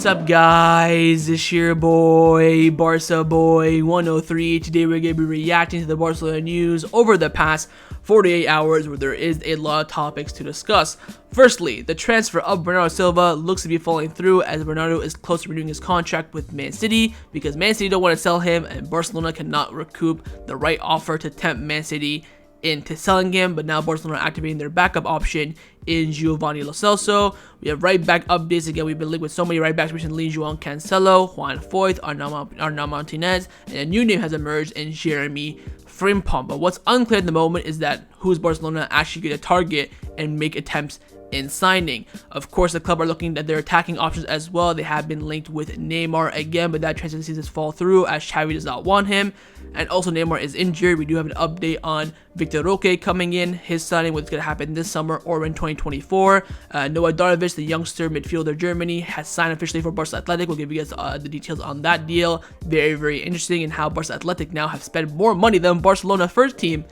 What's up, guys? It's your boy, Barca Boy 103. Today we're going to be reacting to the Barcelona news over the past 48 hours, where there is a lot of topics to discuss. Firstly, the transfer of Bernardo Silva looks to be falling through, as Bernardo is close to renewing his contract with Man City because Man City don't want to sell him, and Barcelona cannot recoup the right offer to tempt Man City into selling him. But now Barcelona are activating their backup option in Giovani Lo Celso. We have right back updates. Again, we've been linked with so many right backs recently: Cancelo, Juan, Foyth, Arnau, Martinez, and a new name has emerged in Jeremie Frimpong. But what's unclear at the moment is that who is Barcelona actually going to target and make attempts in signing. Of course, the club are looking at their attacking options as well. They have been linked with Neymar again, but that transfer seems to fall through as Xavi does not want him. And also Neymar is injured. We do have an update on Vitor Roque coming in, his signing, what's going to happen this summer or in 2024. Noah Darvich, the youngster midfielder Germany, has signed officially for Barca Athletic. We'll give you guys the details on that deal. Very, very interesting, and how Barca Athletic now have spent more money than Barcelona first team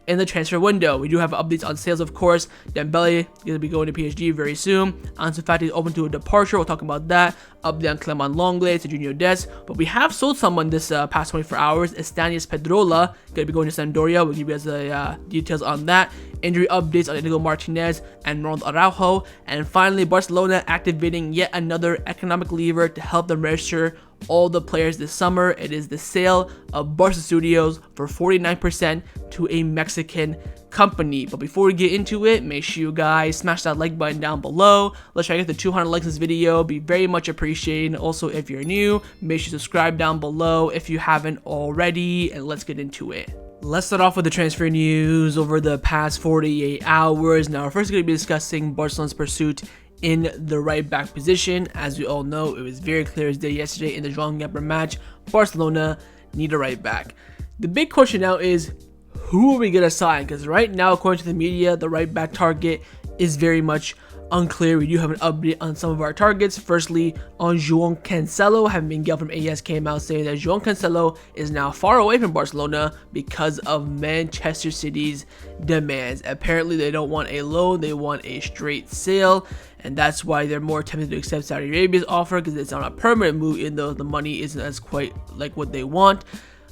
in the transfer window. We do have updates on sales, of course. Dembele is going to be going to PSG very soon. Ansu Fati is open to a departure. We'll talk about that. Update on Clement Lenglet, Sergino Dest. But we have sold someone this past 24 hours. Estanis Pedrola going to be going to Sampdoria. We'll give you guys the details on that. Injury updates on Martinez and Arnau. And finally, Barcelona activating yet another economic lever to help them register all the players this summer. It is the sale of Barca Studios for 49% to a Mexican company. But before we get into it, make sure you guys smash that like button down below. Let's try to get the 200 likes in this video. Be very much appreciated. Also, if you're new, make sure you subscribe down below if you haven't already, and let's get into it. Let's start off with the transfer news over the past 48 hours. Now, we're first going to be discussing Barcelona's pursuit in the right back position. As we all know, it was very clear as day yesterday in the Joao Felix match. Barcelona need a right back. The big question now is, who are we going to sign? Because right now, according to the media, the right back target is very much unclear. We do have an update on some of our targets. Firstly, on Joao Cancelo, Miguel from AS came out saying that Joao Cancelo is now far away from Barcelona because of Manchester City's demands. Apparently, they don't want a loan, they want a straight sale, and that's why they're more tempted to accept Saudi Arabia's offer, because it's on a permanent move, even though the money isn't as quite like what they want.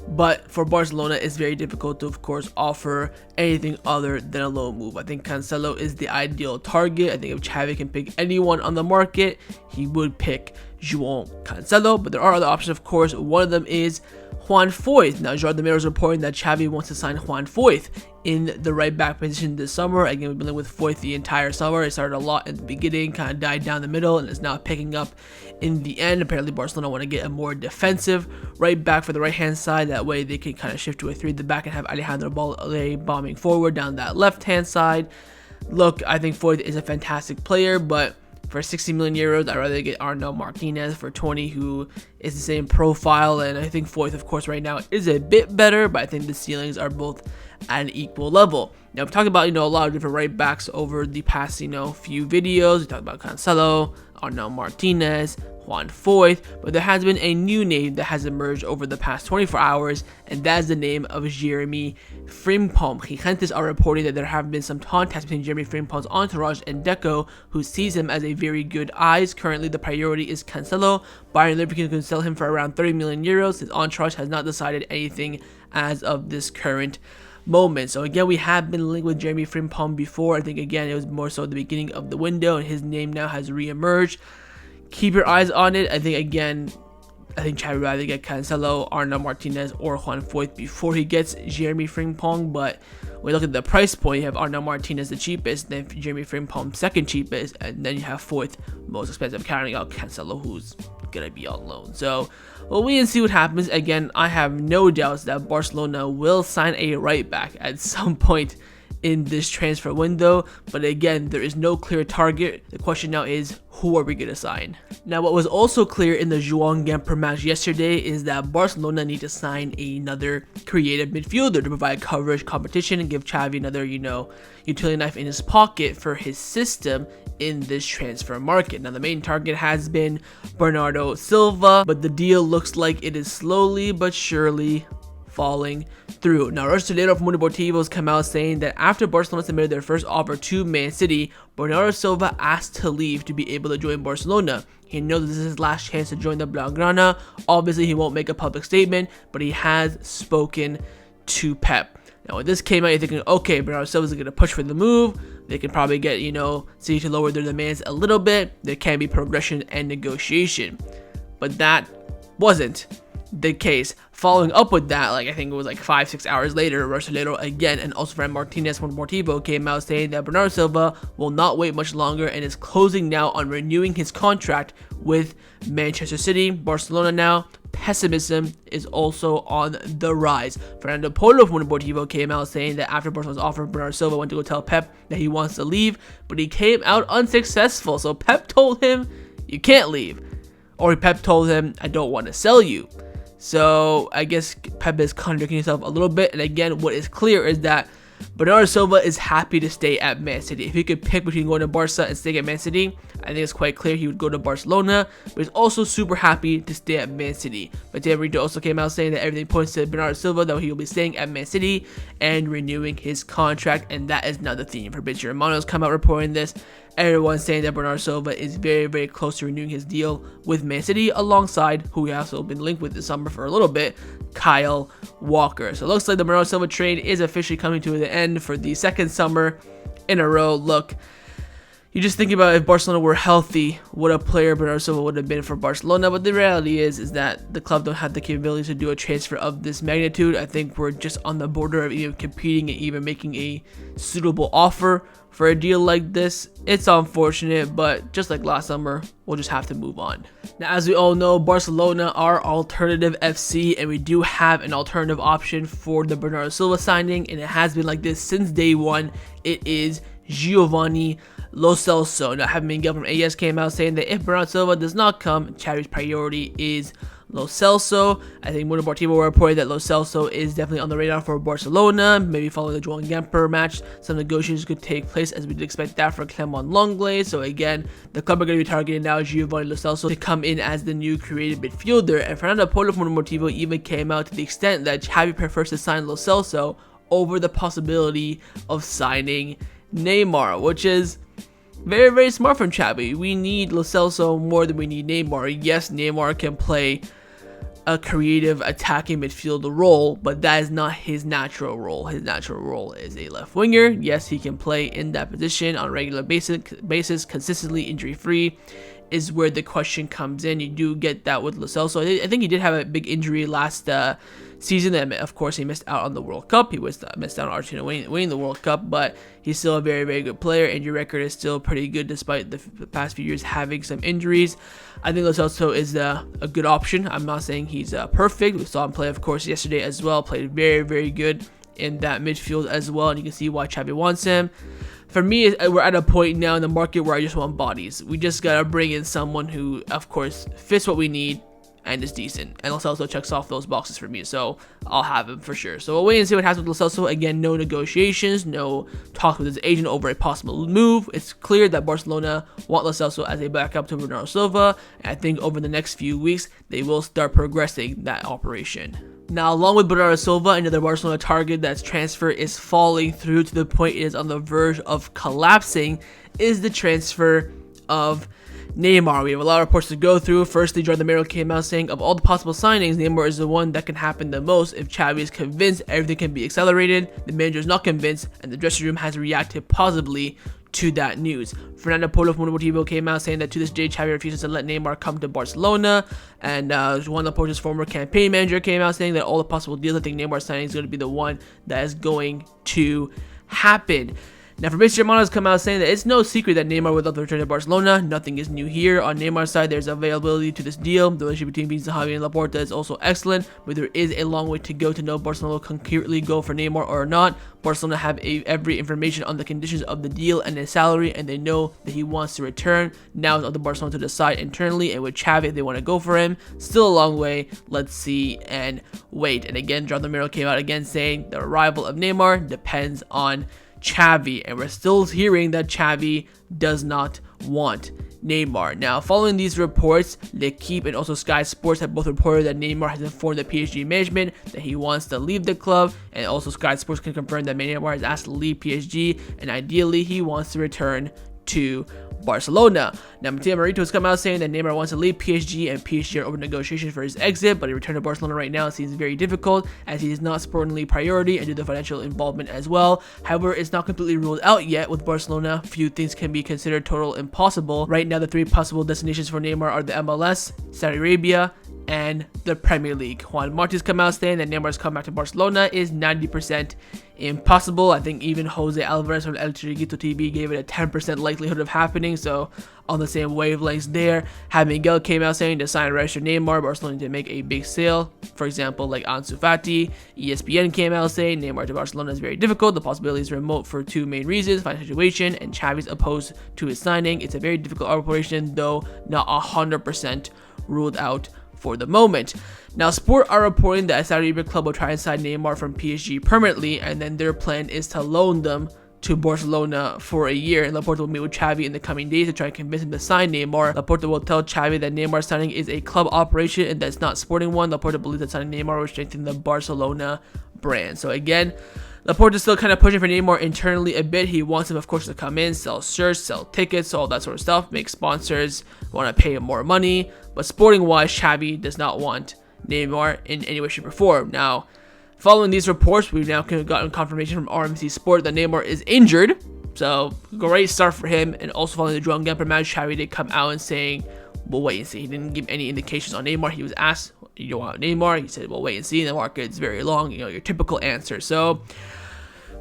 But for Barcelona, it's very difficult to, of course, offer anything other than a loan move. I think Cancelo is the ideal target. I think if Xavi can pick anyone on the market, he would pick Joao Cancelo. But there are other options, of course. One of them is Juan Foyth. Now, Jordan Miro is reporting that Xavi wants to sign Juan Foyth in the right back position this summer. Again, we've been living with Foyth the entire summer. It started a lot in the beginning, kind of died down the middle, and is now picking up in the end. Apparently, Barcelona want to get a more defensive right back for the right-hand side. That way, they can kind of shift to a 3 at the back and have Alejandro Balde bombing forward down that left-hand side. Look, I think Foyth is a fantastic player, but for 60 million euros, I'd rather get Arnau Martinez for 20, who is the same profile. And I think Foyth, of course, right now is a bit better, but I think the ceilings are both at an equal level. Now, we've talked about, a lot of different right backs over the past, few videos. We talked about Cancelo, Arnau Martinez, Juan Foyth, but there has been a new name that has emerged over the past 24 hours, and that is the name of Jeremie Frimpong. Gigantes are reporting that there have been some contacts between Jeremie Frimpong's entourage and Deco, who sees him as a very good eyes. Currently, the priority is Cancelo. Bayern Leverkusen can sell him for around 30 million euros. His entourage has not decided anything as of this current moment. So again, we have been linked with Jeremie Frimpong before. I think again it was more so at the beginning of the window, and his name now has re-emerged. Keep your eyes on it. I think Xavi would rather get Cancelo, Arnau Martinez, or Juan Foyth before he gets Jeremie Frimpong. But when you look at the price point, you have Arnau Martinez the cheapest, then Jeremie Frimpong second cheapest, and then you have Foyth most expensive, counting out Cancelo, who's gonna be on loan. So we'll wait and see what happens. Again, I have no doubts that Barcelona will sign a right back at some point in this transfer window, but again, there is no clear target. The question now is, who are we going to sign? Now, what was also clear in the Joao Felix match yesterday is that Barcelona need to sign another creative midfielder to provide coverage, competition, and give Xavi another, utility knife in his pocket for his system in this transfer market. Now, the main target has been Bernardo Silva, but the deal looks like it is slowly but surely falling through. Now, Barcelona from Mundo Deportivo's come out saying that after Barcelona submitted their first offer to Man City, Bernardo Silva asked to leave to be able to join Barcelona. He knows this is his last chance to join the Blaugrana. Obviously, he won't make a public statement, but he has spoken to Pep. Now, when this came out, you're thinking, okay, Bernardo Silva's going to push for the move. They can probably get, City to lower their demands a little bit. There can be progression and negotiation. But that wasn't the case. Following up with that, I think it was 5-6 hours later, Barcelona again and also friend Martinez from Deportivo came out saying that Bernardo Silva will not wait much longer and is closing now on renewing his contract with Manchester City. Barcelona now, pessimism is also on the rise. Fernando Polo from Deportivo came out saying that after Barcelona's offer, Bernardo Silva went to go tell Pep that he wants to leave, but he came out unsuccessful. So Pep told him, you can't leave. Or Pep told him, I don't want to sell you. So I guess Pep is contradicting himself a little bit. And again, what is clear is that Bernardo Silva is happy to stay at Man City. If he could pick between going to Barca and staying at Man City, I think it's quite clear he would go to Barcelona. But he's also super happy to stay at Man City. But Enrique also came out saying that everything points to Bernardo Silva, that he will be staying at Man City and renewing his contract. And that is not the theme. Fabrizio Romano's come out reporting this. Everyone's saying that Bernardo Silva is very, very close to renewing his deal with Man City, alongside who he also been linked with this summer for a little bit, Kyle Walker. So it looks like the Bernardo Silva trade is officially coming to the end for the second summer in a row. Look, you just think about if Barcelona were healthy, what a player Bernardo Silva would have been for Barcelona. But the reality is that the club don't have the capability to do a transfer of this magnitude. I think we're just on the border of even competing and even making a suitable offer for a deal like this. It's unfortunate, but just like last summer, we'll just have to move on. Now, as we all know, Barcelona are alternative FC, and we do have an alternative option for the Bernardo Silva signing, and it has been like this since day one. It is Giovani Lo Celso. Now, Javi Miguel from AS came out saying that if Bernardo Silva does not come, Xavi's priority is Lo Celso. I think Mundo Deportivo reported that Lo Celso is definitely on the radar for Barcelona. Maybe following the Juan match, some negotiations could take place, as we'd expect that for Clement Lenglet. So again, the club are going to be targeting now Giovani Lo Celso to come in as the new creative midfielder. And Fernando Polo from Mundo Deportivo even came out to the extent that Xavi prefers to sign Lo Celso over the possibility of signing Neymar, which is very, very smart from Xavi. We need Lo Celso more than we need Neymar. Yes, Neymar can play a creative attacking midfield role, but that is not his natural role. His natural role is a left winger. Yes, he can play in that position on a regular basis, consistently injury free, is where the question comes in. You do get that with Lo Celso. I think he did have a big injury last season, and of course he missed out on the World Cup. He missed out on Argentina winning the World Cup, but he's still a very, very good player. Injury record is still pretty good despite the past few years having some injuries. I think Lo Celso is a good option. I'm not saying he's perfect. We saw him play, of course, yesterday as well. Played very, very good in that midfield as well, and you can see why Xavi wants him. For me, we're at a point now in the market where I just want bodies. We just gotta bring in someone who, of course, fits what we need and is decent. And Lo Celso checks off those boxes for me, so I'll have him for sure. So we'll wait and see what happens with Lo Celso. Again, no negotiations, no talk with his agent over a possible move. It's clear that Barcelona want Lo Celso as a backup to Bernardo Silva, and I think over the next few weeks, they will start progressing that operation. Now, along with Bernardo Silva, another Barcelona target that's transfer is falling through to the point it is on the verge of collapsing is the transfer of Neymar. We have a lot of reports to go through. Firstly, Jordan Mero came out saying of all the possible signings, Neymar is the one that can happen the most. If Xavi is convinced everything can be accelerated, the manager is not convinced, and the dressing room has reacted positively to that news. Fernando Polo from Mundo Deportivo came out saying that to this day, Xavi refuses to let Neymar come to Barcelona. And Juan Laporta's former campaign manager came out saying that all the possible deals, I think Neymar signing is going to be the one that is going to happen. Now, Fabrizio Romano has come out saying that it's no secret that Neymar would love to return to Barcelona. Nothing is new here. On Neymar's side, there's availability to this deal. The relationship between Xavi and Laporta is also excellent, but there is a long way to go to know Barcelona will concretely go for Neymar or not. Barcelona have every information on the conditions of the deal and his salary, and they know that he wants to return. Now it's up to Barcelona to decide internally, and with Xavi, if they want to go for him. Still a long way. Let's see and wait. And again, Jordan Mero came out again saying the arrival of Neymar depends on Xavi, and we're still hearing that Xavi does not want Neymar. Now, following these reports, L'Equipe and also Sky Sports have both reported that Neymar has informed the PSG management that he wants to leave the club, and also Sky Sports can confirm that Neymar is asked to leave PSG, and ideally he wants to return to Barcelona. Now, Matteo Marito has come out saying that Neymar wants to leave PSG and PSG are open negotiations for his exit, but a return to Barcelona right now seems very difficult as he is not sportingly priority and due to financial involvement as well. However, it's not completely ruled out yet with Barcelona. Few things can be considered total impossible. Right now, the 3 possible destinations for Neymar are the MLS, Saudi Arabia, and the Premier League. Juan Martinez come out saying that Neymar's comeback to Barcelona is 90% impossible. I think even Jose Alvarez from El Chiringuito TV gave it a 10% likelihood of happening, so on the same wavelengths there. Miguel came out saying to sign and register Neymar, Barcelona to make a big sale, for example, like Ansu Fati. ESPN came out saying Neymar to Barcelona is very difficult. The possibility is remote for 2 main reasons: financial situation, and Xavi's opposed to his signing. It's a very difficult operation, though not 100% ruled out for the moment. Now, Sport are reporting that a Saudi Arabia club will try and sign Neymar from PSG permanently, and then their plan is to loan them to Barcelona for a year, and Laporta will meet with Xavi in the coming days to try and convince him to sign Neymar. Laporta will tell Xavi that Neymar signing is a club operation and that's not sporting one. Laporta believes that signing Neymar will strengthen the Barcelona brand. So again, Laporta is still kind of pushing for Neymar internally a bit. He wants him, of course, to come in, sell shirts, sell tickets, all that sort of stuff, make sponsors want to pay him more money. But sporting-wise, Xavi does not want Neymar in any way, shape, or form. Now, following these reports, we've now gotten confirmation from RMC Sport that Neymar is injured. So, great start for him. And also following the Joan Gamper match, Xavi did come out and saying, we'll wait and see. He didn't give any indications on Neymar. He was asked, you don't want Neymar? He said, we'll wait and see. The market's very long, your typical answer. So,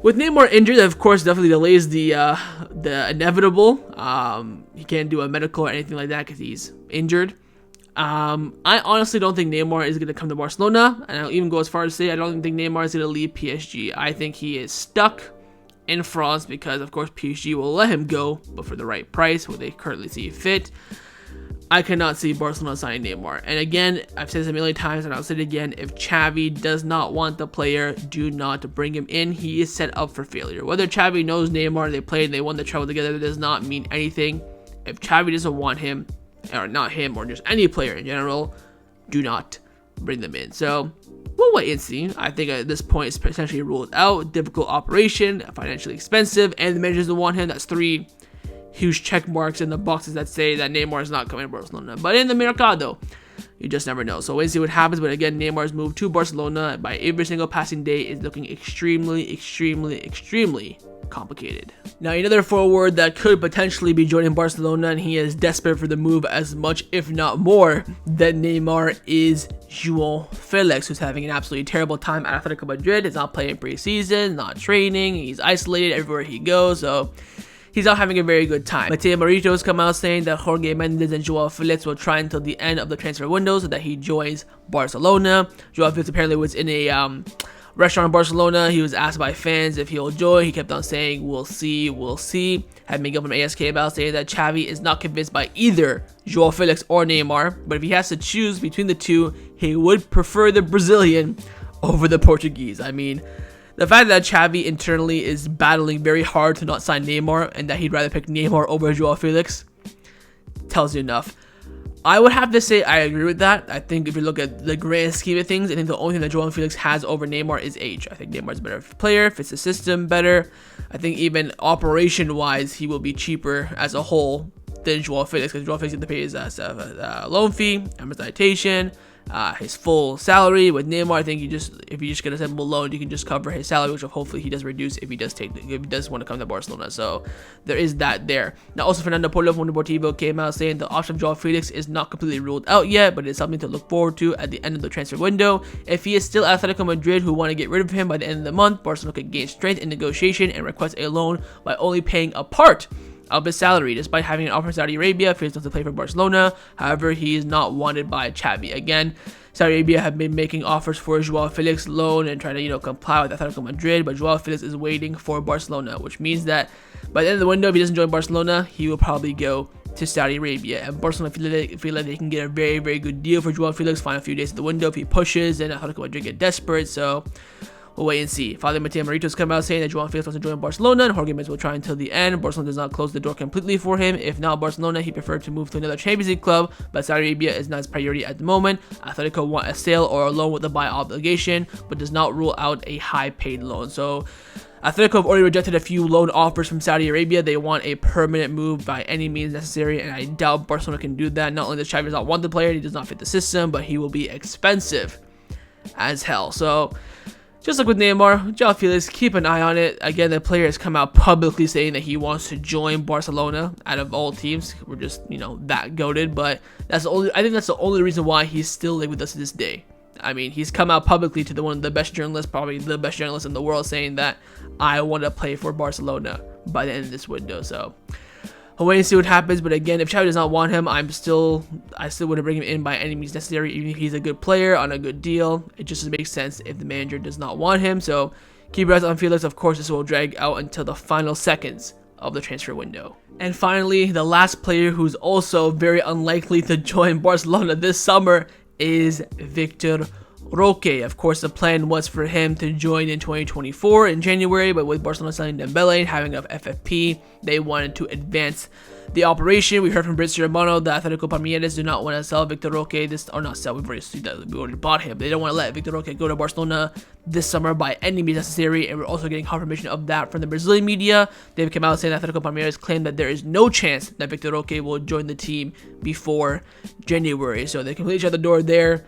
with Neymar injured, that of course definitely delays the inevitable. He can't do a medical or anything like that because he's injured. I honestly don't think Neymar is going to come to Barcelona, and I'll even go as far as to say I don't think Neymar is going to leave PSG. I think he is stuck in France because, of course, PSG will let him go, but for the right price, what they currently see fit. I cannot see Barcelona signing Neymar. And again, I've said this a million times, and I'll say it again, if Xavi does not want the player, do not bring him in. He is set up for failure. Whether Xavi knows Neymar, they played, they won the treble together, that does not mean anything. If Xavi doesn't want him, or not him, or just any player in general, do not bring them in. So, we'll wait and see. I think at this point it's potentially ruled out. Difficult operation, financially expensive, and the manager doesn't want him. That's 3 huge check marks in the boxes that say that Neymar is not coming to Barcelona. But in the Mercado, you just never know. So wait and see what happens. But again, Neymar's move to Barcelona by every single passing day is looking extremely, extremely, extremely complicated. Now, another forward that could potentially be joining Barcelona, and he is desperate for the move as much, if not more, than Neymar, is Joao Felix, who's having an absolutely terrible time at Atletico Madrid. He's not playing preseason, not training, he's isolated everywhere he goes, so he's not having a very good time. Matteo Marito has come out saying that Jorge Mendes and Joao Felix will try until the end of the transfer window so that he joins Barcelona. Joao Felix apparently was in a restaurant in Barcelona. He was asked by fans if he'll join. He kept on saying, we'll see, we'll see. Had Miguel from ASK about saying that Xavi is not convinced by either Joao Felix or Neymar, but if he has to choose between the two, he would prefer the Brazilian over the Portuguese. I mean, the fact that Xavi internally is battling very hard to not sign Neymar and that he'd rather pick Neymar over Joao Felix tells you enough. I would have to say I agree with that. I think if you look at the grand scheme of things, I think the only thing that Joao Felix has over Neymar is age. I think Neymar's a better player, fits the system better. I think even operation-wise, he will be cheaper as a whole than Joao Felix, because Joao Felix has to pay his loan fee, amortization, his full salary. With Neymar, I think if you just get a simple loan, you can just cover his salary, which hopefully he does reduce if he does want to come to Barcelona. So there is that there. Now also Fernando Polo from Deportivo came out saying the option of Joao Felix is not completely ruled out yet, but it's something to look forward to at the end of the transfer window. If he is still Atletico Madrid who want to get rid of him by the end of the month, Barcelona could gain strength in negotiation and request a loan by only paying a part of his salary. Despite having an offer in Saudi Arabia, Felix wants to play for Barcelona. However, he is not wanted by Xavi. Again, Saudi Arabia have been making offers for Joao Felix loan and trying to comply with Atletico Madrid, but Joao Felix is waiting for Barcelona, which means that by the end of the window, if he doesn't join Barcelona, he will probably go to Saudi Arabia. And Barcelona feel like they can get a very, very good deal for Joao Felix. Final few days of the window if he pushes, and Atletico Madrid get desperate. So We'll wait and see. Father Mateo Marito's come out saying that Joao Felix wants to join Barcelona, and Jorge Mendes will try until the end. Barcelona does not close the door completely for him. If not Barcelona, he preferred to move to another Champions League club, but Saudi Arabia is not his priority at the moment. Atletico want a sale or a loan with a buy obligation, but does not rule out a high-paid loan. So Atletico have already rejected a few loan offers from Saudi Arabia. They want a permanent move by any means necessary, and I doubt Barcelona can do that. Not only does Xavi does not want the player, he does not fit the system, but he will be expensive as hell. So just like with Neymar, Joao Felix, keep an eye on it. Again, the player has come out publicly saying that he wants to join Barcelona. Out of all teams, we're just, that goated, but I think that's the only reason why he's still with us to this day. I mean, he's come out publicly to one of the best journalists, probably the best journalist in the world, saying that I want to play for Barcelona by the end of this window. So I'll wait and see what happens. But again, if Xavi does not want him, I still wouldn't bring him in by any means necessary, even if he's a good player on a good deal. It just makes sense if the manager does not want him. So keep your eyes on Felix. Of course, this will drag out until the final seconds of the transfer window. And finally, the last player who's also very unlikely to join Barcelona this summer is Vitor Roque. Of course, the plan was for him to join in 2024 in January, but with Barcelona selling Dembele and having enough FFP, they wanted to advance the operation. We heard from Fabrizio Romano that Atletico Palmeiras do not want to sell Vitor Roque we already bought him. They don't want to let Vitor Roque go to Barcelona this summer by any means necessary, and we're also getting confirmation of that from the Brazilian media. They've come out saying that Atletico Palmeiras claim that there is no chance that Vitor Roque will join the team before January, so they completely shut the door there.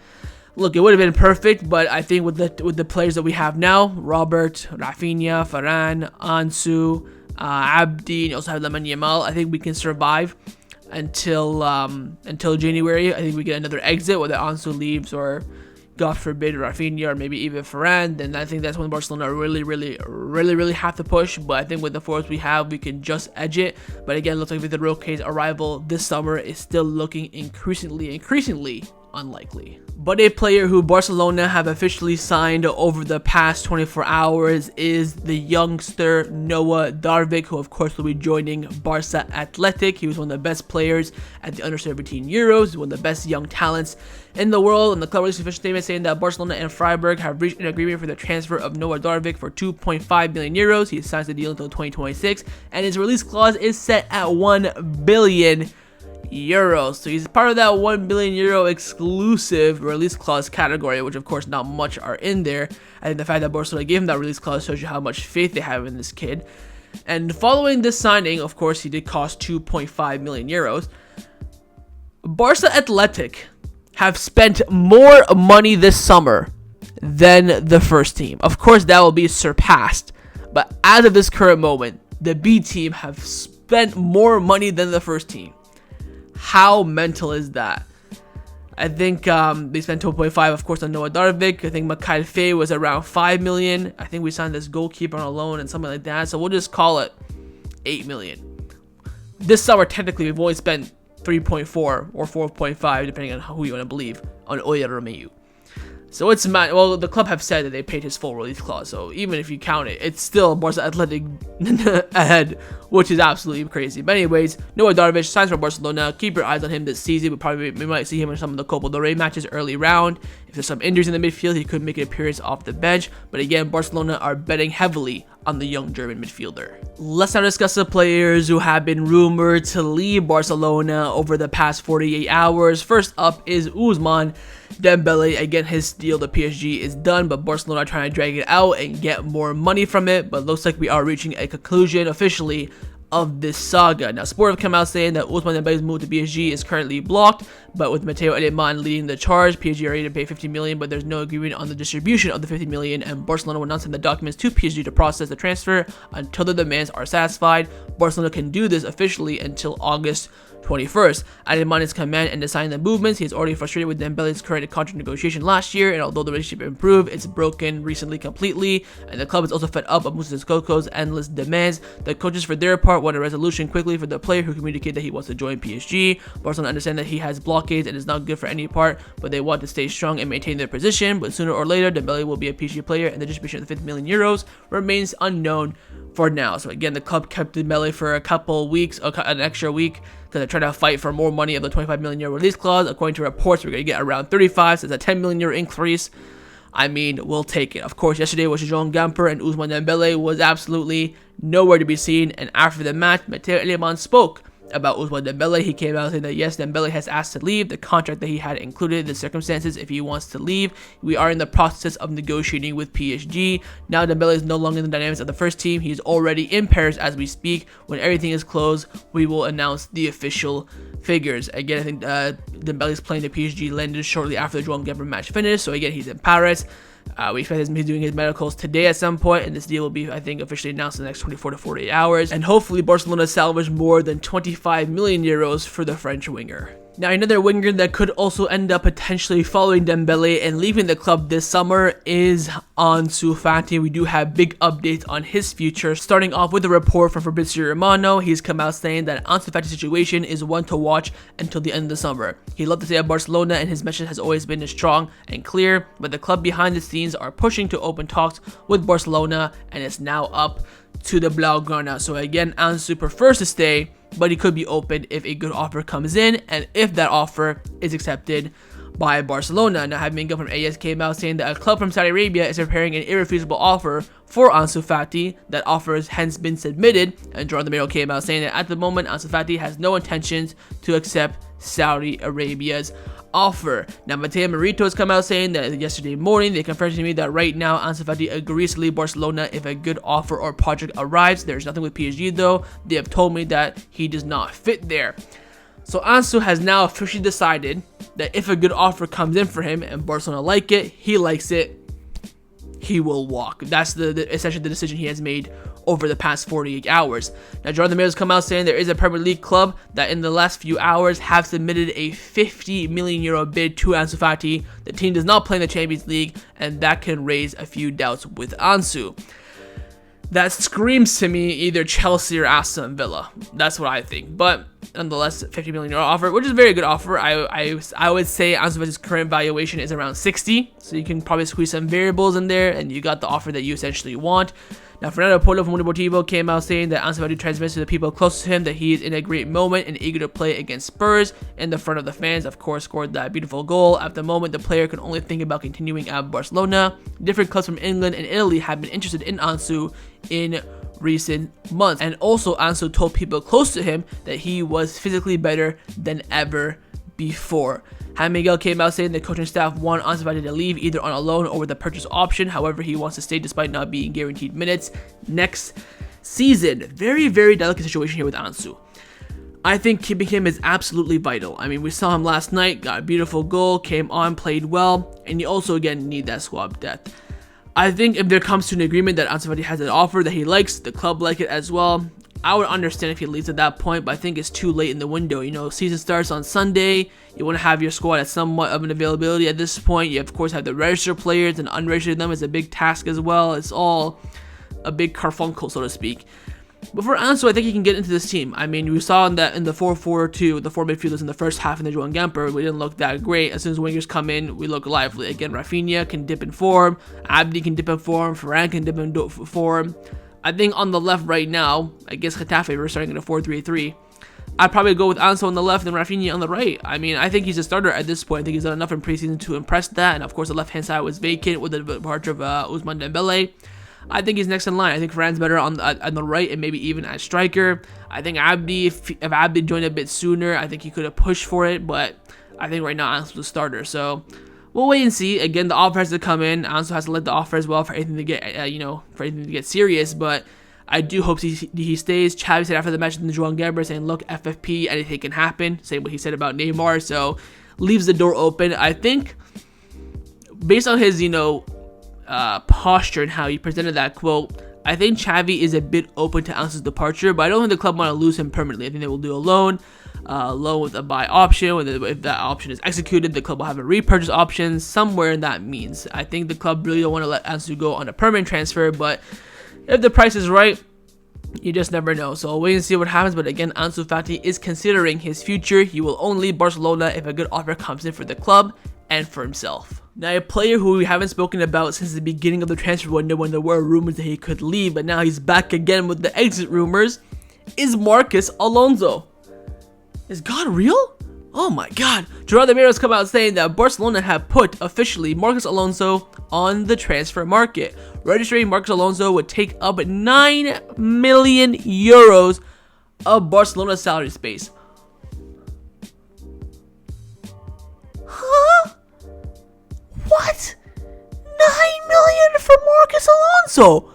Look, it would have been perfect, but I think with the players that we have now, Robert, Rafinha, Varane, Ansu, Abde, and you also have Lamine Yamal, I think we can survive until January. I think we get another exit, whether Ansu leaves or, God forbid, Rafinha or maybe even Varane. Then I think that's when Barcelona really have to push. But I think with the forwards we have, we can just edge it. But again, it looks like Vitor Roque's arrival this summer is still looking increasingly unlikely. But a player who Barcelona have officially signed over the past 24 hours is the youngster Noah Darvich, who of course will be joining Barca Athletic. He was one of the best players at the Under-17 Euros, one of the best young talents in the world, and the club released an official statement saying that Barcelona and Freiburg have reached an agreement for the transfer of Noah Darvich for 2.5 million euros. He signs the deal until 2026, and his release clause is set at 1 billion euros. So he's part of that 1 billion euro exclusive release clause category, which of course not much are in there. I think the fact that Barcelona gave him that release clause shows you how much faith they have in this kid. And following this signing, of course, he did cost 2.5 million euros. Barca Athletic have spent more money this summer than the first team. Of course, that will be surpassed, but as of this current moment, the B team have spent more money than the first team. How mental is that? I think they spent 2.5, of course, on Noah Darvich. I think Mikael Fey was around 5 million. I think we signed this goalkeeper on a loan and something like that. So we'll just call it 8 million. This summer, technically, we've only spent 3.4 or 4.5, depending on who you want to believe, on Oya Romeu. So it's well, the club have said that they paid his full release clause. So even if you count it, it's still Barca Athletic ahead, which is absolutely crazy. But anyways, Noah Darvich signs for Barcelona. Keep your eyes on him this season. We might see him in some of the Copa del Rey matches early round. If there's some injuries in the midfield, he could make an appearance off the bench. But again, Barcelona are betting heavily on the young German midfielder. Let's now discuss the players who have been rumored to leave Barcelona over the past 48 hours. First up is Ousmane Dembele. Again, his deal to PSG is done, but Barcelona are trying to drag it out and get more money from it. But looks like we are reaching a conclusion officially of this saga. Now, Sport have come out saying that Ousmane Dembele's move to PSG is currently blocked, but with Mateo Alemán leading the charge, PSG are ready to pay 50 million, but there's no agreement on the distribution of the 50 million, and Barcelona will not send the documents to PSG to process the transfer until the demands are satisfied. Barcelona can do this officially until August 21st. Alemán is command and deciding the movements. He is already frustrated with Dembele's current contract negotiation last year, and although the relationship improved, it's broken recently completely, and the club is also fed up of Moussa Sissoko's endless demands. The coaches, for their part, want a resolution quickly for the player who communicated that he wants to join PSG. Barcelona understand that he has blockades and is not good for any part, but they want to stay strong and maintain their position. But sooner or later, Dembele will be a PSG player, and the distribution of the 50 million euros remains unknown for now. So again, the club kept Dembele for a couple weeks, an extra week, because they're trying to fight for more money of the 25 million euro release clause. According to reports, we're going to get around 35, so it's a 10 million euro increase. I mean, we'll take it. Of course, yesterday was Joao Felix and Ousmane Dembele was absolutely nowhere to be seen. And after the match, Matteo Allemans spoke about Ousmane Dembele. He came out saying that yes, Dembele has asked to leave. The contract that he had included the circumstances if he wants to leave. We are in the process of negotiating with PSG. Now Dembele is no longer in the dynamics of the first team. He's already in Paris as we speak. When everything is closed, we will announce the official figures. Again, I think Dembele is playing the PSG London shortly after the Joao Felix match finished. So again, he's in Paris. We expect him to be doing his medicals today at some point, and this deal will be, I think, officially announced in the next 24 to 48 hours. And hopefully Barcelona salvage more than 25 million euros for the French winger. Now, another winger that could also end up potentially following Dembele and leaving the club this summer is Ansu Fati. We do have big updates on his future, starting off with a report from Fabrizio Romano. He's come out saying that Ansu Fati's situation is one to watch until the end of the summer. He'd love to stay at Barcelona, and his message has always been strong and clear, but the club behind the scenes are pushing to open talks with Barcelona, and it's now up to the Blaugrana. So again, Ansu prefers to stay, but he could be open if a good offer comes in and if that offer is accepted by Barcelona. Now, Habib from AS came out saying that a club from Saudi Arabia is preparing an irrefusable offer for Ansu Fati. That offer has hence been submitted, and Jordan the Mail came out saying that at the moment Ansu Fati has no intentions to accept Saudi Arabia's offer. Now, Mateo Merito has come out saying that yesterday morning they confirmed to me that right now Ansu Fati agrees to leave Barcelona if a good offer or project arrives. There's nothing with PSG though. They have told me that he does not fit there. So Ansu has now officially decided that if a good offer comes in for him and Barcelona like it, he likes it, he will walk. That's essentially the decision he has made over the past 48 hours. Now, Jordan Mail has come out saying there is a Premier League club that in the last few hours have submitted a 50 million euro bid to Ansu Fati. The team does not play in the Champions League, and that can raise a few doubts with Ansu. That screams to me either Chelsea or Aston Villa. That's what I think. But nonetheless, 50 million euro offer, which is a very good offer. I would say Ansu Fati's current valuation is around 60, so you can probably squeeze some variables in there, and you got the offer that you essentially want. Now, Fernando Porto from Mundo Deportivo came out saying that Ansu Fati transmits to the people close to him that he is in a great moment and eager to play against Spurs in the front of the fans. Of course, scored that beautiful goal. At the moment, the player can only think about continuing at Barcelona. Different clubs from England and Italy have been interested in Ansu in recent months. And also, Ansu told people close to him that he was physically better than ever before. Jaime Miguel came out saying the coaching staff want Ansu Fati to leave either on a loan or with a purchase option. However, he wants to stay despite not being guaranteed minutes next season. Very, very delicate situation here with Ansu. I think keeping him is absolutely vital. I mean, we saw him last night, got a beautiful goal, came on, played well, and you also, again, need that squad depth. I think if there comes to an agreement that Ansu Fati has an offer that he likes, the club like it as well, I would understand if he leaves at that point, but I think it's too late in the window. You know, season starts on Sunday. You want to have your squad at somewhat of an availability at this point. You, of course, have the registered players, and unregistered them is a big task as well. It's all a big carfuncle, so to speak. But for Ansu, I think he can get into this team. I mean, we saw that in the 4-4-2, the four midfielders in the first half in the Joao Felix, we didn't look that great. As soon as wingers come in, we look lively. Again, Rafinha can dip in form. Abde can dip in form. Varane can dip in form. I think on the left right now, I guess Getafe, we're starting in a 4-3-3. I'd probably go with Ansu on the left and Rafinha on the right. I mean, I think he's a starter at this point. I think he's done enough in preseason to impress that. And of course, the left-hand side was vacant with the departure of Ousmane Dembele. I think he's next in line. I think Varane's better on the right and maybe even at striker. I think Abde, if Abde joined a bit sooner, I think he could have pushed for it. But I think right now Ansu's the starter. So we'll wait and see. Again, the offer has to come in. Ansu has to let the offer as well for anything to get, for anything to get serious. But I do hope he stays. Xavi said after the match in the Joao Felix saying, "Look, FFP, anything can happen." Same what he said about Neymar. So leaves the door open. I think based on his, posture and how he presented that quote, I think Xavi is a bit open to Ansu's departure. But I don't think the club want to lose him permanently. I think they will do a loan with a buy option. If that option is executed, the club will have a repurchase option somewhere in that means. I think the club really don't want to let Ansu go on a permanent transfer, but if the price is right, you just never know. So we'll wait and see what happens. But again, Ansu Fati is considering his future. He will only leave Barcelona if a good offer comes in for the club and for himself. Now, a player who we haven't spoken about since the beginning of the transfer window when there were rumors that he could leave, but now he's back again with the exit rumors, is Marcos Alonso. Is God real? Oh my god. Gerardo Miro's come out saying that Barcelona have put officially Marcos Alonso on the transfer market. Registering Marcos Alonso would take up 9 million euros of Barcelona's salary space. Huh? What? 9 million for Marcos Alonso?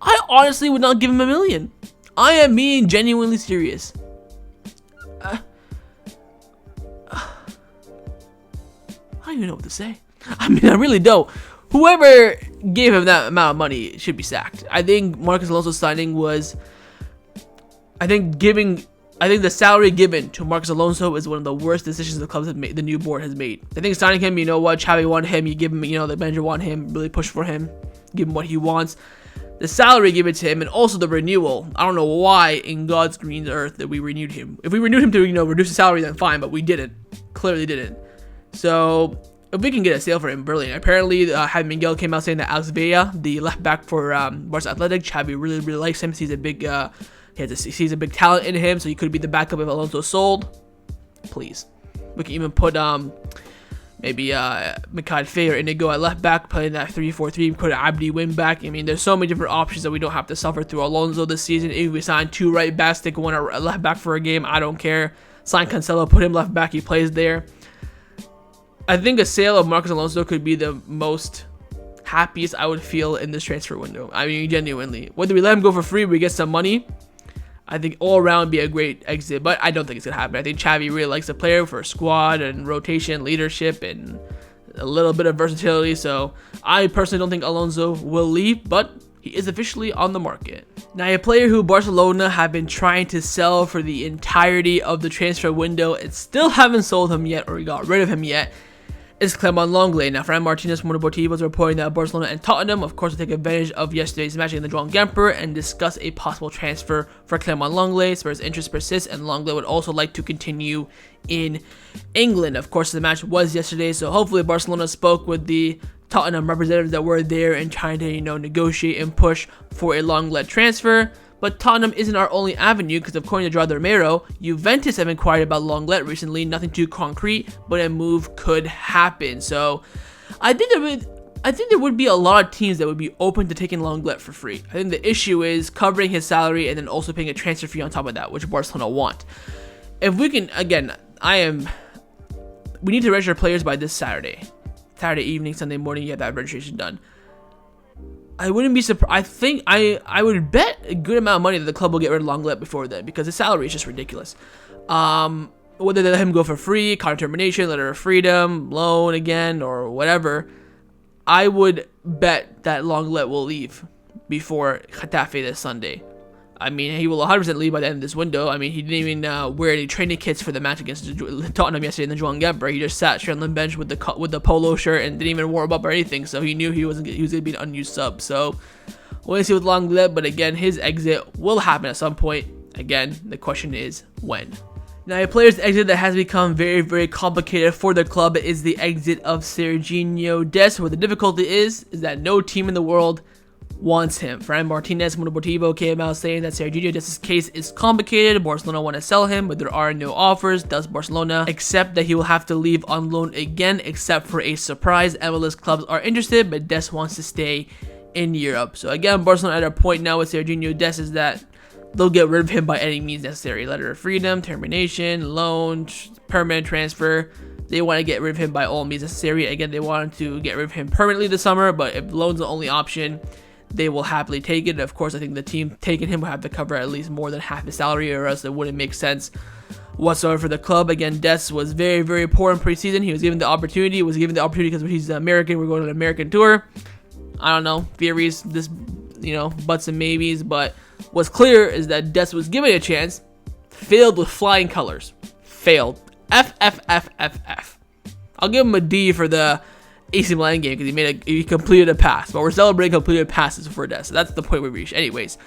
I honestly would not give him $1 million. I am being genuinely serious. I don't even know what to say. I mean, I really don't. Whoever gave him that amount of money should be sacked. I think Marcos Alonso's signing was... I think the salary given to Marcos Alonso is one of the worst decisions the clubs have made, the new board has made. I think signing him, you know what, Xavi wanted him, you give him, you know, the manager wanted him, really push for him, give him what he wants. The salary given to him, and also the renewal. I don't know why in God's green earth that we renewed him. If we renewed him to, you know, reduce the salary, then fine, but we didn't. Clearly didn't. So, if we can get a sale for him, brilliant. Apparently, Javi Miguel came out saying that Alex Villa, the left back for Barca Athletic, Xavi really likes him. Sees a big, sees a big talent in him, so he could be the backup if Alonso sold. Please, we can even put maybe Mikhail Faye or Inigo at left back, playing that 3-4-3. Put Abde wing back. I mean, there's so many different options that we don't have to suffer through Alonso this season. If we sign 2 right backs, stick one at left back for a game, I don't care. Sign Cancelo, put him left back, he plays there. I think a sale of Marcos Alonso could be the most happiest I would feel in this transfer window. I mean, genuinely. Whether we let him go for free, we get some money, I think all around be a great exit, but I don't think it's going to happen. I think Xavi really likes the player for squad and rotation, leadership, and a little bit of versatility, so I personally don't think Alonso will leave, but he is officially on the market. Now, a player who Barcelona have been trying to sell for the entirety of the transfer window and still haven't sold him yet or got rid of him yet is Clement Lenglet. Now, Fran Martinez from Deportivo is reporting that Barcelona and Tottenham, of course, will take advantage of yesterday's match against the Joan Gamper and discuss a possible transfer for Clement Lenglet. Spurs' interest persists, and Lenglet would also like to continue in England. Of course, the match was yesterday, so hopefully Barcelona spoke with the Tottenham representatives that were there and trying to, you know, negotiate and push for a Lenglet transfer. But Tottenham isn't our only avenue, because according to Gerardo Romero, Juventus have inquired about Lenglet recently. Nothing too concrete, but a move could happen. So I think there would be a lot of teams that would be open to taking Lenglet for free. I think the issue is covering his salary and then also paying a transfer fee on top of that, which Barcelona want. If we can, again, we need to register players by this Saturday evening, Sunday morning. You have that registration done. I wouldn't be surprised. I think I would bet a good amount of money that the club will get rid of Lenglet before then, because his salary is just ridiculous. Whether they let him go for free, contract termination, letter of freedom, loan again, or whatever, I would bet that Lenglet will leave before Getafe this Sunday. I mean, he will 100% leave by the end of this window. I mean, he didn't even wear any training kits for the match against Tottenham yesterday in the Joan Gamper. He just sat straight on the bench with the polo shirt and didn't even warm up or anything. So he knew he was going to be an unused sub. So we'll see with Lenglet, but again, his exit will happen at some point. Again, the question is when. Now, a player's exit that has become very, very complicated for the club is the exit of Sergino Dest. Where the difficulty is that no team in the world wants him. Fran Martinez from Deportivo came out saying that Sergio Dest's case is complicated. Barcelona want to sell him, but there are no offers. Does Barcelona accept that he will have to leave on loan again, except for a surprise? MLS clubs are interested, but Dest wants to stay in Europe. So again, Barcelona at a point now with Sergio Dest is that they'll get rid of him by any means necessary. Letter of freedom, termination, loan, permanent transfer. They want to get rid of him by all means necessary. Again, they wanted to get rid of him permanently this summer, but if loan's the only option, they will happily take it. Of course, I think the team taking him will have to cover at least more than half his salary, or else it wouldn't make sense whatsoever for the club. Again, Dest was very, very poor in preseason. He was given the opportunity. Because he's American. We're going on an American tour. I don't know. Theories, buts and maybes. But what's clear is that Dest was given a chance, failed with flying colors. Failed. F. I'll give him a D for the AC Milan game because he completed a pass, but we're celebrating completed passes for Dest. So that's the point we reached. Anyways,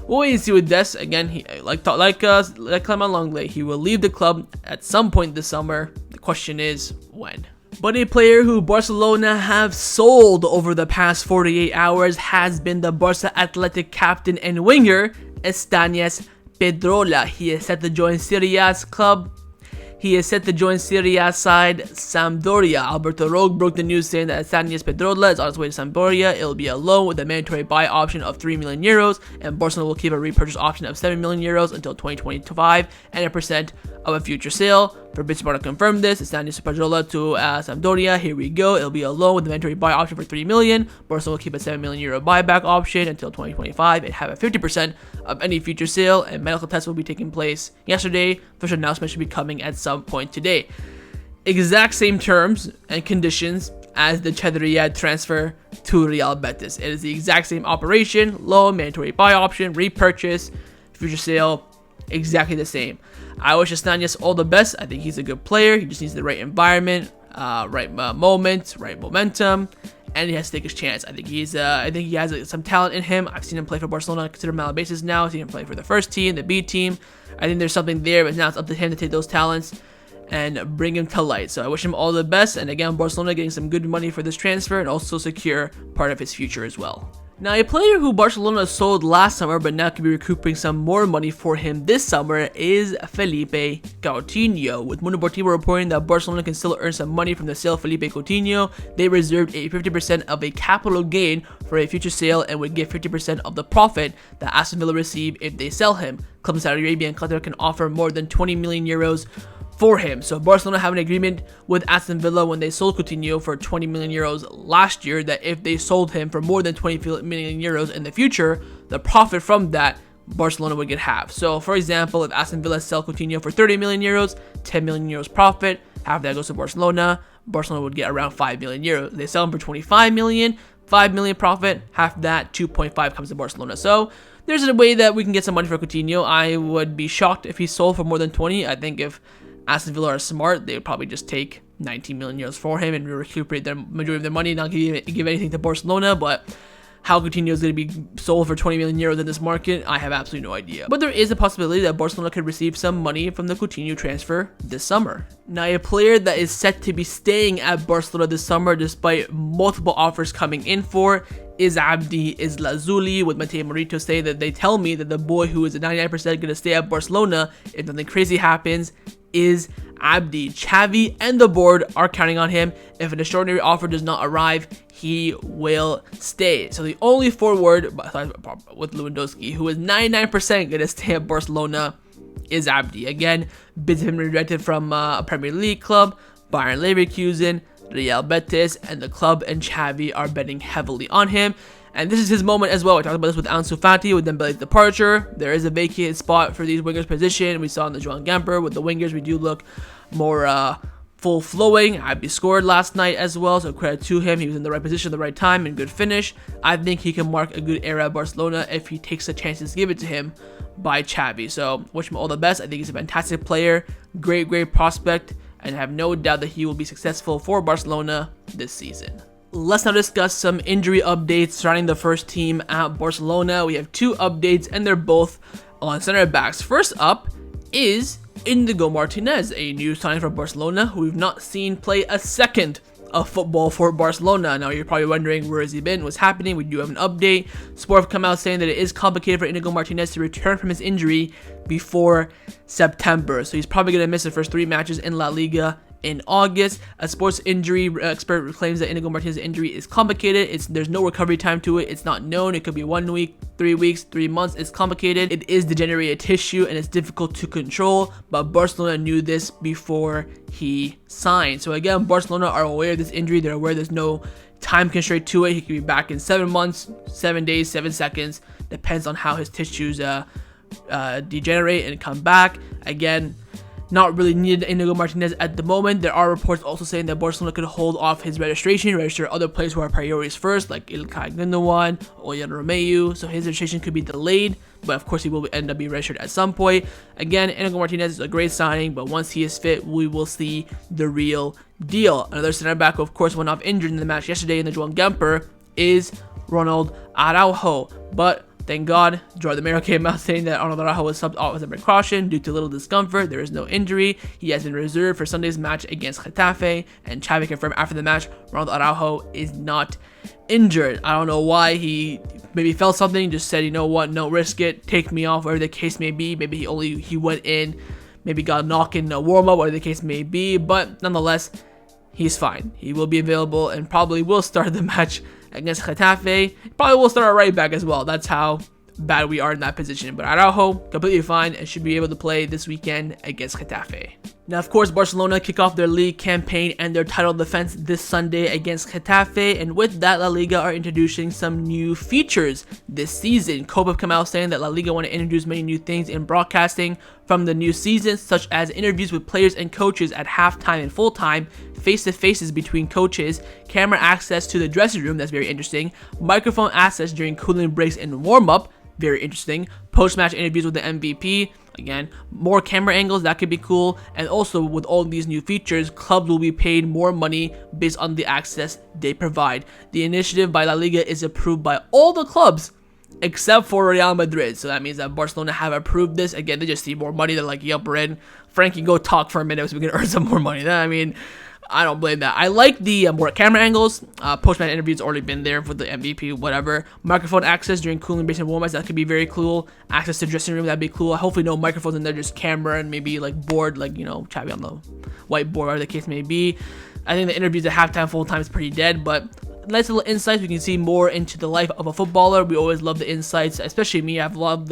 we'll wait and see with Dest. Again, he like Clement Lenglet, he will leave the club at some point this summer. The question is when. But a player who Barcelona have sold over the past 48 hours has been the Barca Athletic captain and winger Estanis Pedrola. He is set to join Serie A's club he is set to join Serie A side Sampdoria. Alberto Roque broke the news saying that Estanis Pedrola is on his way to Sampdoria. It will be a loan with a mandatory buy option of 3 million euros, and Barcelona will keep a repurchase option of 7 million euros until 2025 and a percent of a future sale. Fabrizio Romano confirmed this. Estanis Pedrola to Sampdoria. Here we go. It'll be a loan with a mandatory buy option for 3 million. Barcelona will keep a 7 million euro buyback option until 2025 and have a 50% of any future sale, and medical tests will be taking place yesterday. Official announcement should be coming at some point today. Exact same terms and conditions as the Chedriad transfer to Real Betis. It is the exact same operation: loan, mandatory buy option, repurchase, future sale, exactly the same. I wish Estanis all the best. I think he's a good player. He just needs the right environment, right moment, right momentum, and he has to take his chance. I think he has some talent in him. I've seen him play for Barcelona on a considerable basis now. I've seen him play for the first team, the B team. I think there's something there, but now it's up to him to take those talents and bring him to light. So I wish him all the best. And again, Barcelona getting some good money for this transfer and also secure part of his future as well. Now, a player who Barcelona sold last summer but now could be recouping some more money for him this summer is Philippe Coutinho. With Mundo Deportivo reporting that Barcelona can still earn some money from the sale of Philippe Coutinho, they reserved a 50% of a capital gain for a future sale and would give 50% of the profit that Aston Villa receive if they sell him. Clubs in Saudi Arabia and Qatar can offer more than 20 million euros for him. So Barcelona have an agreement with Aston Villa when they sold Coutinho for 20 million euros last year, that if they sold him for more than 20 million euros in the future, the profit from that Barcelona would get half. So for example, if Aston Villa sell Coutinho for 30 million euros, 10 million euros profit, half of that goes to Barcelona. Barcelona would get around 5 million euros. They sell him for 25 million, 5 million profit, half that, 2.5 comes to Barcelona. So there's a way that we can get some money for Coutinho. I would be shocked if he sold for more than 20. I think if Aston Villa are smart, they would probably just take 19 million euros for him and recuperate their majority of their money, not give anything to Barcelona. But how Coutinho is going to be sold for 20 million euros in this market, I have absolutely no idea. But there is a possibility that Barcelona could receive some money from the Coutinho transfer this summer. Now, a player that is set to be staying at Barcelona this summer despite multiple offers coming in for is Abde Ezzalzouli, with Mateo Morito saying that they tell me that the boy who is at 99% going to stay at Barcelona if nothing crazy happens is Abde. Xavi and the board are counting on him. If an extraordinary offer does not arrive, he will stay. So the only forward with Lewandowski who is 99% going to stay at Barcelona is Abde. Again, bids have been rejected from a Premier League club, Bayern Leverkusen, Real Betis, and the club and Xavi are betting heavily on him. And this is his moment as well. We talked about this with Ansu Fati, with Dembele's departure. There is a vacated spot for these wingers position. We saw in the Joan Gamper with the wingers, we do look more full-flowing. Abde scored last night as well, so credit to him. He was in the right position at the right time and good finish. I think he can mark a good era at Barcelona if he takes the chances to give it to him by Xavi. So wish him all the best. I think he's a fantastic player, great prospect, and I have no doubt that he will be successful for Barcelona this season. Let's now discuss some injury updates surrounding the first team at Barcelona. We have two updates, and they're both on center backs. First up is Inigo Martinez, a new signing for Barcelona who we've not seen play a second of football for Barcelona. Now, you're probably wondering, where has he been? What's happening? We do have an update. Sport have come out saying that it is complicated for Inigo Martinez to return from his injury before September. So he's probably going to miss the first 3 matches in La Liga in August. A sports injury expert claims that Inigo Martinez's injury is complicated. There's no recovery time to it. It's not known. It could be 1 week, 3 weeks, 3 months. It's complicated. It is degenerated tissue and it's difficult to control, but Barcelona knew this before he signed. So again, Barcelona are aware of this injury. They're aware there's no time constraint to it. He could be back in 7 months, 7 days, 7 seconds. Depends on how his tissues degenerate and come back. Again, not really needed Inigo Martinez at the moment. There are reports also saying that Barcelona could hold off his registration, register other players who are priorities first, like Ilkay Gundogan, Oyan Romeu. So his registration could be delayed, but of course he will end up being registered at some point. Again, Inigo Martinez is a great signing, but once he is fit, we will see the real deal. Another center back who of course went off injured in the match yesterday in the Joan Gamper is Ronald Araujo, but thank God, Jordan Romero came out saying that Ronald Araujo was subbed off as a precaution due to little discomfort. There is no injury. He has been reserved for Sunday's match against Getafe, and Xavi confirmed after the match Ronald Araujo is not injured. I don't know why. He maybe felt something, just said, you know what, no, risk it, take me off, whatever the case may be. Maybe he went in maybe got a knock in a warm-up, whatever the case may be, but nonetheless, he's fine. He will be available and probably will start the match against Getafe. Probably will start our right back as well. That's how bad we are in that position. But Arnau, completely fine and should be able to play this weekend against Getafe. Now, of course, Barcelona kick off their league campaign and their title defense this Sunday against Getafe, and with that, La Liga are introducing some new features this season. Cope have come out saying that La Liga want to introduce many new things in broadcasting from the new season, such as interviews with players and coaches at halftime and full-time, face-to-faces between coaches, camera access to the dressing room, that's very interesting, microphone access during cooling breaks and warm-up, very interesting, post-match interviews with the MVP, again, more camera angles, that could be cool, and also with all these new features, clubs will be paid more money based on the access they provide. The initiative by La Liga is approved by all the clubs except for Real Madrid, so that means that Barcelona have approved this. Again, they just need more money. They're like, yup, we're in. Frankie, go talk for a minute so we can earn some more money. I mean, I don't blame that. I like the more camera angles. Post-match interviews already been there for the MVP, whatever. Microphone access during cooling breaks and warm-ups, that could be very cool. Access to dressing room, that'd be cool. Hopefully no microphones in there, just camera and maybe like board, like, you know, Xavi on the whiteboard, whatever the case may be. I think the interviews at halftime, full-time is pretty dead, but nice little insights. We can see more into the life of a footballer. We always love the insights, especially me. I've loved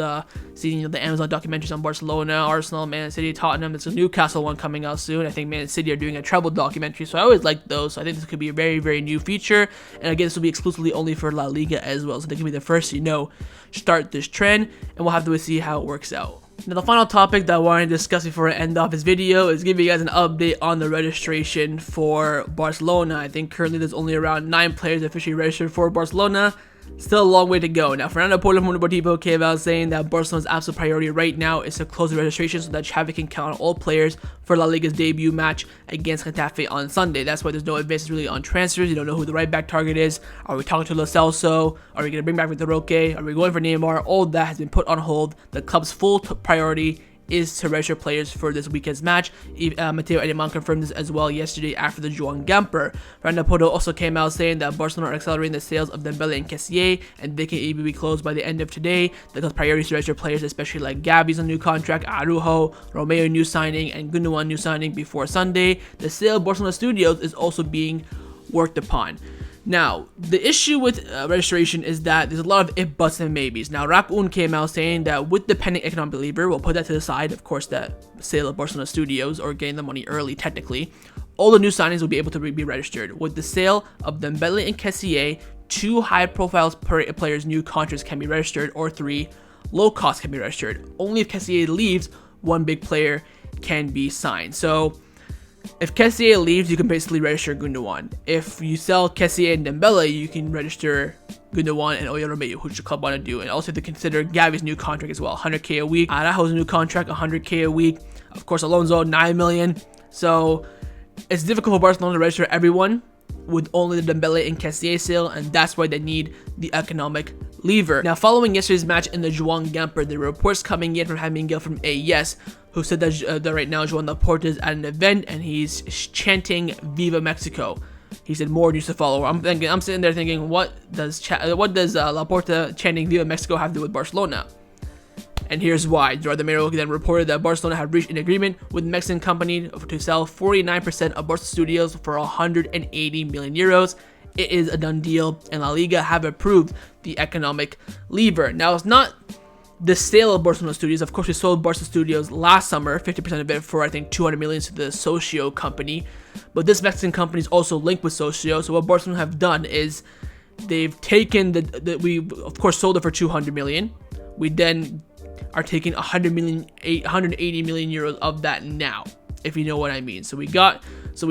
seeing the Amazon documentaries on Barcelona, Arsenal, Man City, Tottenham. There's a Newcastle one coming out soon. I think Man City are doing a treble documentary, so I always like those. So I think this could be a very, very new feature. And again, this will be exclusively only for La Liga as well, so they can be the first, start this trend, and we'll have to see how it works out. Now, the final topic that I want to discuss before I end off this video is give you guys an update on the registration for Barcelona. I think currently there's only around 9 players officially registered for Barcelona. Still a long way to go. Now, Fernando from Deportivo came out saying that Barcelona's absolute priority right now is to close the registration so that Xavi can count on all players for La Liga's debut match against Getafe on Sunday. That's why there's no advances really on transfers. You don't know who the right back target is. Are we talking to Lo Celso? Are we going to bring back Vitor Roque? Are we going for Neymar? All that has been put on hold. The club's full priority is to register players for this weekend's match. Mateo Ediman confirmed this as well yesterday after the Juan Gamper. Fernando Porto also came out saying that Barcelona are accelerating the sales of Dembele and Kessié, and they can even be closed by the end of today. The priority is to register players, especially like Gavi's on new contract, Araujo, Romeo new signing, and Gundogan new signing before Sunday. The sale of Barcelona Studios is also being worked upon. Now, the issue with registration is that there's a lot of if, buts, and maybes. Now, Rapun came out saying that with the pending economic lever, we'll put that to the side, of course, that sale of Barcelona Studios, or getting the money early, technically, all the new signings will be able to be registered. With the sale of Dembele and Kessié, 2 high-profile players' new contracts can be registered, or 3 low-cost can be registered. Only if Kessié leaves, 1 big player can be signed. So, if Kessié leaves, you can basically register Gundogan. If you sell Kessié and Dembele, you can register Gundogan and Oya Romeo, which the club want to do. And also to consider Gavi's new contract as well, 100k a week. Araujo's new contract, 100k a week. Of course, Alonso, 9 million. So it's difficult for Barcelona to register everyone with only the Dembele and Kessié sale, and that's why they need the economic lever. Now, following yesterday's match in the Juan Gamper, there were reports coming in from Jaime Miguel from AES, who said that right now Joan Laporta is at an event and he's chanting "Viva Mexico." He said more news to follow. I'm sitting there thinking, what does Laporta chanting "Viva Mexico" have to do with Barcelona? And here's why. Gerardo Mero then reported that Barcelona had reached an agreement with the Mexican company to sell 49% of Barca Studios for 180 million euros. It is a done deal, and La Liga have approved the economic lever. Now, it's not the sale of Barcelona Studios. Of course, we sold Barca Studios last summer, 50% of it for, I think, 200 million to the Socio company. But this Mexican company is also linked with Socio. So what Barcelona have done is they've taken we of course sold it for 200 million. We then are taking 180 million euros of that now, if you know what I mean. So we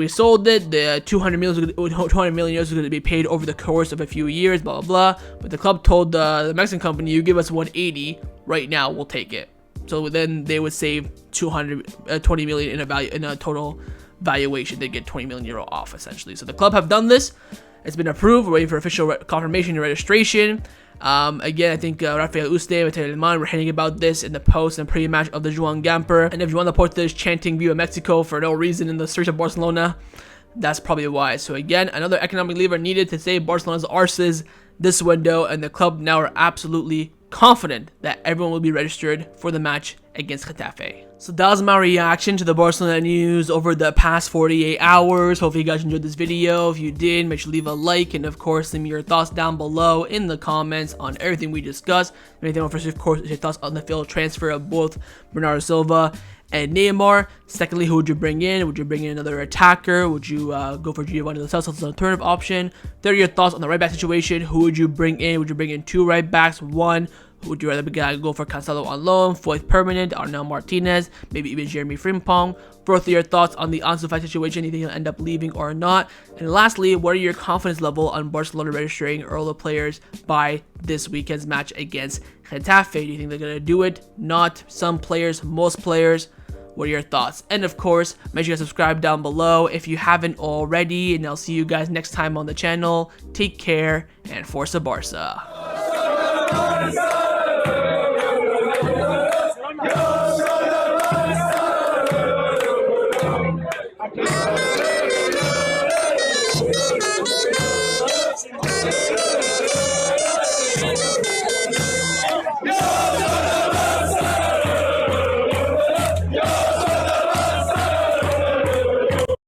sold it. The 200 million euros was going to be paid over the course of a few years, blah blah blah. But the club told the Mexican company, "You give us 180 right now, we'll take it." So then they would save 20 million in a total valuation. They get 20 million euro off essentially. So the club have done this. It's been approved. We're waiting for official confirmation and registration. Again, I think Rafael Uste and Mateo Ediman were hinting about this in the post and pre-match of the Juan Gamper. And if Joan Laporta is chanting "Viva Mexico" for no reason in the streets of Barcelona, that's probably why. So again, another economic lever needed to save Barcelona's arses this window, and the club now are absolutely confident that everyone will be registered for the match against Getafe. So that was my reaction to the Barcelona news over the past 48 hours. Hopefully you guys enjoyed this video. If you did, make sure to leave a like, and of course leave me your thoughts down below in the comments on everything we discussed. Anything else, of course, is your thoughts on the field transfer of both Bernardo Silva and Neymar. Secondly, who would you bring in? Would you bring in another attacker? Would you go for Giovani Lo Celso as an alternative option? Third, your thoughts on the right back situation. Who would you bring in? Would you bring in 2 right backs? 1? Would you rather go for Cancelo on loan, Foyth permanent, Arnau Martinez, maybe even Jeremie Frimpong? Fourthly, your thoughts on the Ansu Fati situation. Do you think he'll end up leaving or not? And lastly, what are your confidence level on Barcelona registering early players by this weekend's match against Getafe? Do you think they're going to do it? Not. Some players, most players. What are your thoughts? And of course, make sure you subscribe down below if you haven't already. And I'll see you guys next time on the channel. Take care and Forza Barca.